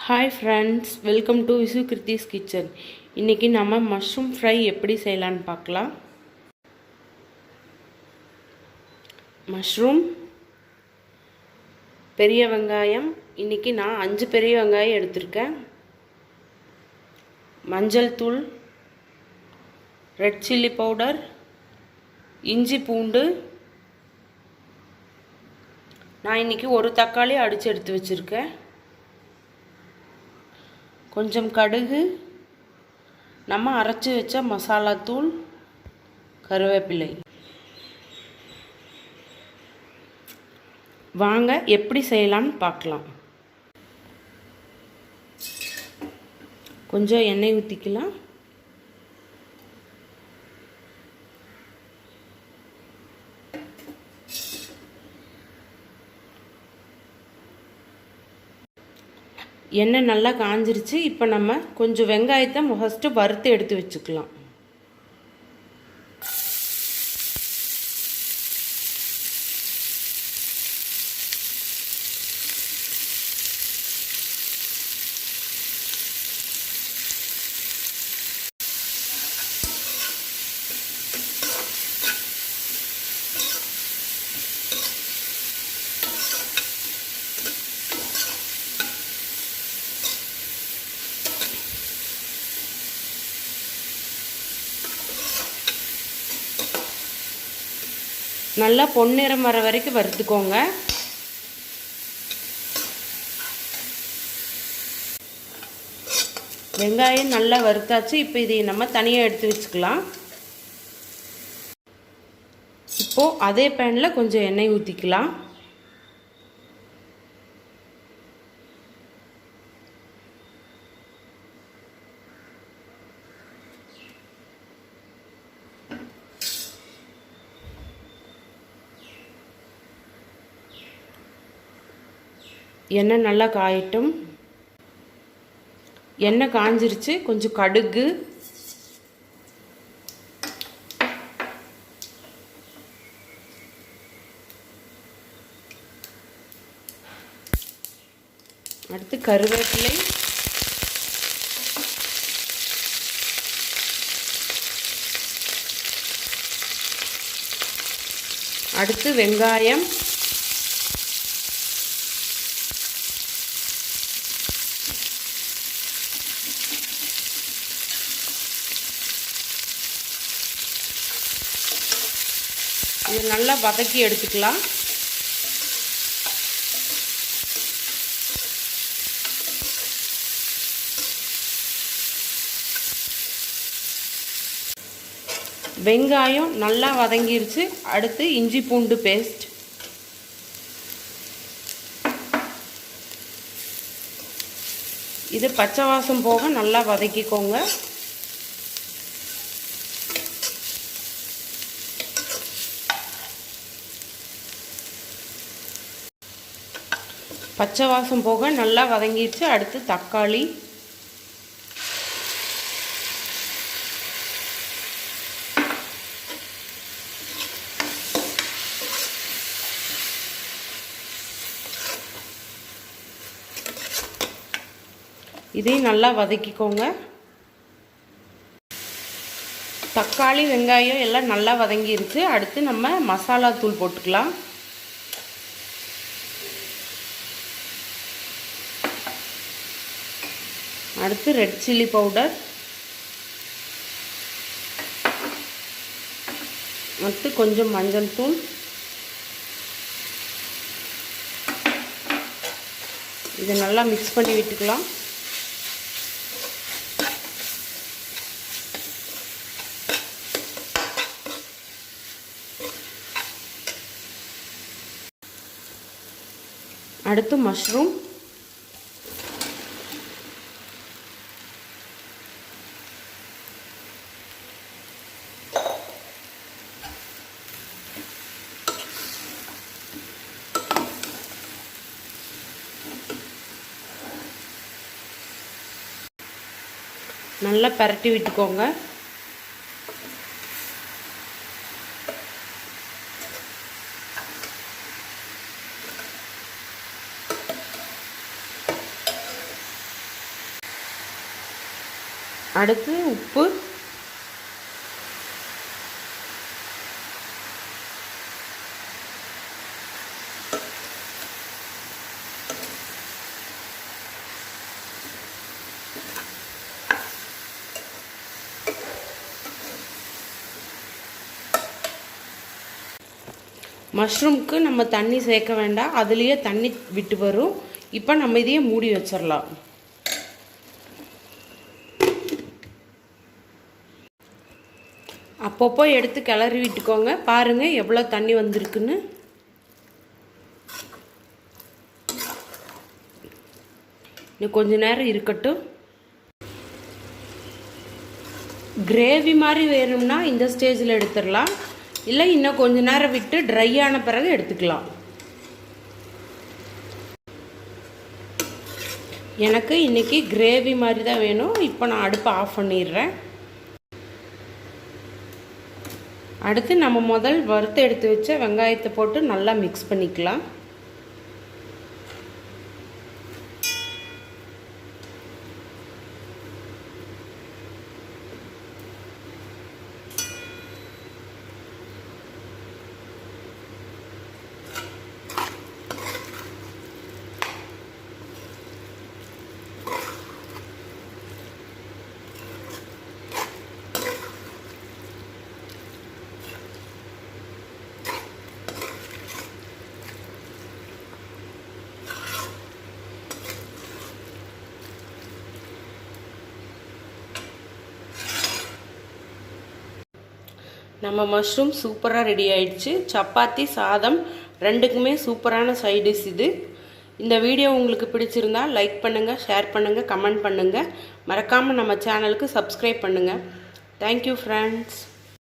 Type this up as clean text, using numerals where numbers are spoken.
Hi friends, welcome to Vishukrithi's kitchen. இன்றைக்கி நம்ம mushroom fry எப்படி செய்யலான்னு பார்க்கலாம். மஷ்ரூம், பெரிய வெங்காயம், இன்றைக்கி நான் 5 பெரிய வெங்காயம் எடுத்திருக்கேன். மஞ்சள் தூள், ரெட் சில்லி பவுடர், இஞ்சி பூண்டு. நான் இன்றைக்கி ஒரு தக்காளி அடித்து எடுத்து வச்சுருக்கேன். கொஞ்சம் கடுகு, நம்ம அரைச்சி வச்ச மசாலா தூள், கருவேப்பிலை. வாங்க எப்படி செய்யலான்னு பார்க்கலாம். கொஞ்சம் எண்ணெய் ஊற்றிக்கலாம். எண்ணெய் நல்லா காஞ்சிருச்சு. இப்போ நம்ம கொஞ்சம் வெங்காயத்தை ஃபஸ்ட்டு வறுத்து எடுத்து வச்சுக்கலாம். நல்லா பொன்னிறம் வர வரைக்கும் வறுத்துக்கோங்க. வெங்காயம் நல்லா வறுத்தாச்சு. இப்போ இதை நம்ம தனியாக எடுத்து வச்சுக்கலாம். இப்போது அதே பேனில் கொஞ்சம் எண்ணெய் ஊற்றிக்கலாம். எண்ணெய் நல்லா காயட்டும். எண்ணெய் காஞ்சிருச்சு. கொஞ்சம் கடுகு, அடுத்து கருவேப்பிலை, அடுத்து வெங்காயம், இது நல்லா வதக்கி எடுத்துக்கலாம். வெங்காயம் நல்லா வதங்கிருச்சு. அடுத்து இஞ்சி பூண்டு பேஸ்ட், இது பச்சை வாசம் போக நல்லா வதக்கிக்கோங்க. பச்சை வாசம் போக நல்லா வதங்கிடுச்சு. அடுத்து தக்காளி, இதையும் நல்லா வதக்கிக்கோங்க. தக்காளி வெங்காயம் எல்லாம் நல்லா வதங்கிருச்சு. அடுத்து நம்ம மசாலா தூள் போட்டுக்கலாம். அடுத்து ரெட் சில்லி பவுடர், அடுத்து கொஞ்சம் மஞ்சள் தூள், இதை நல்லா மிக்ஸ் பண்ணி விட்டுக்கலாம். அடுத்து மஷ்ரூம், நல்லா பரட்டி விட்டுக்கோங்க. அடுத்து உப்பு, மஷ்ரூமுக்கு நம்ம தண்ணி சேர்க்க வேண்டாம், அதுலேயே தண்ணி விட்டு வரும். இப்போ நம்ம இதையே மூடி வச்சிடலாம். அப்பப்போ எடுத்து கிளறி விட்டுக்கோங்க. பாருங்கள் எவ்வளோ தண்ணி வந்திருக்குன்னு. இன்னும் கொஞ்ச நேரம் இருக்கட்டும். கிரேவி மாதிரி வேணும்னா இந்த ஸ்டேஜில் எடுத்துடலாம், இல்லை இன்னும் கொஞ்ச நேரம் விட்டு ட்ரை ஆன பிறகு எடுத்துக்கலாம். எனக்கு இன்றைக்கி கிரேவி மாதிரி தான் வேணும். இப்போ நான் அடுப்பை ஆஃப் பண்ணிடுறேன். அடுத்து நம்ம முதல் வறுத்து எடுத்து வச்ச வெங்காயத்தை போட்டு நல்லா மிக்ஸ் பண்ணிக்கலாம். நம்ம மஷ்ரூம் சூப்பராக ரெடி ஆயிடுச்சு. சப்பாத்தி, சாதம் ரெண்டுக்குமே சூப்பரான சைட் டிஷ் இது. இந்த வீடியோ உங்களுக்கு பிடிச்சிருந்தா லைக் பண்ணுங்கள், ஷேர் பண்ணுங்கள், கமெண்ட் பண்ணுங்கள். மறக்காமல் நம்ம சேனலுக்கு சப்ஸ்கிரைப் பண்ணுங்கள். Thank you friends.